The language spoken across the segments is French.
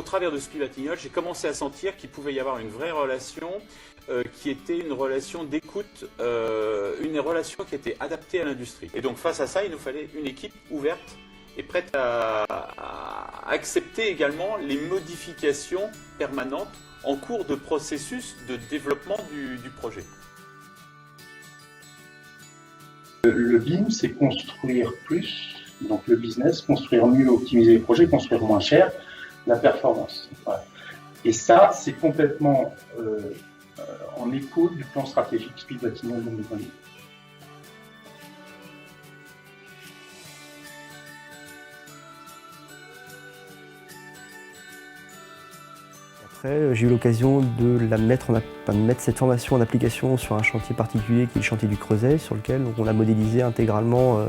travers de SPI Batignolles, j'ai commencé à sentir qu'il pouvait y avoir une vraie relation qui était une relation d'écoute, une relation qui était adaptée à l'industrie. Et donc face à ça, il nous fallait une équipe ouverte et prête à accepter également les modifications permanentes en cours de processus de développement du projet. Le BIM, c'est construire plus, donc le business, construire mieux, optimiser les projets, construire moins cher, la performance. Voilà. Et ça, c'est complètement en écho du plan stratégique SPI Batignolles 2022. Après, j'ai eu l'occasion de mettre cette formation en application sur un chantier particulier qui est le chantier du Creuset, sur lequel on a modélisé intégralement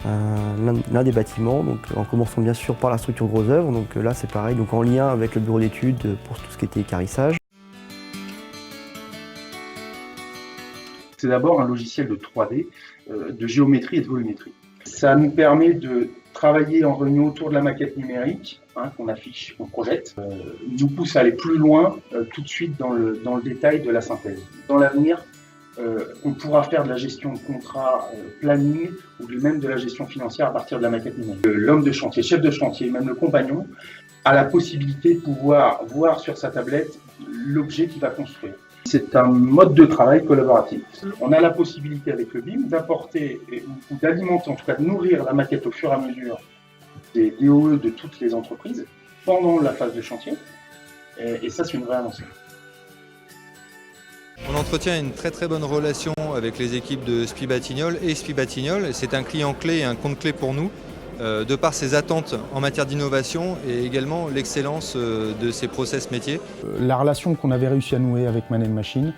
l'un des bâtiments, donc en commençant bien sûr par la structure gros œuvre. Donc là c'est pareil, donc en lien avec le bureau d'études pour tout ce qui était équarrissage. C'est d'abord un logiciel de 3D, de géométrie et de volumétrie. Ça nous permet de travailler en réunion autour de la maquette numérique qu'on affiche, qu'on projette, nous pousse à aller plus loin tout de suite dans le détail de la synthèse. Dans l'avenir, on pourra faire de la gestion de contrat planning ou même de la gestion financière à partir de la maquette numérique. L'homme de chantier, chef de chantier, même le compagnon, a la possibilité de pouvoir voir sur sa tablette l'objet qu'il va construire. C'est un mode de travail collaboratif. On a la possibilité avec le BIM d'apporter ou d'alimenter, en tout cas de nourrir la maquette au fur et à mesure des DOE de toutes les entreprises pendant la phase de chantier. Et ça, c'est une vraie avancée. On entretient une très bonne relation avec les équipes de SPI Batignolles et SPI Batignolles. C'est un client clé et un compte clé pour nous, de par ses attentes en matière d'innovation et également l'excellence de ses process métiers. La relation qu'on avait réussi à nouer avec Man Machine,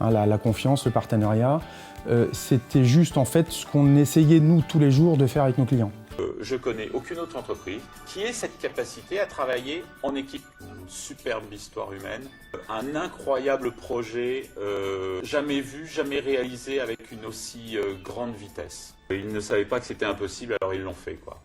la confiance, le partenariat, c'était juste en fait ce qu'on essayait nous tous les jours de faire avec nos clients. Je connais aucune autre entreprise qui ait cette capacité à travailler en équipe. Une superbe histoire humaine, un incroyable projet, jamais vu, jamais réalisé avec une aussi grande vitesse. Ils ne savaient pas que c'était impossible, alors ils l'ont fait, quoi.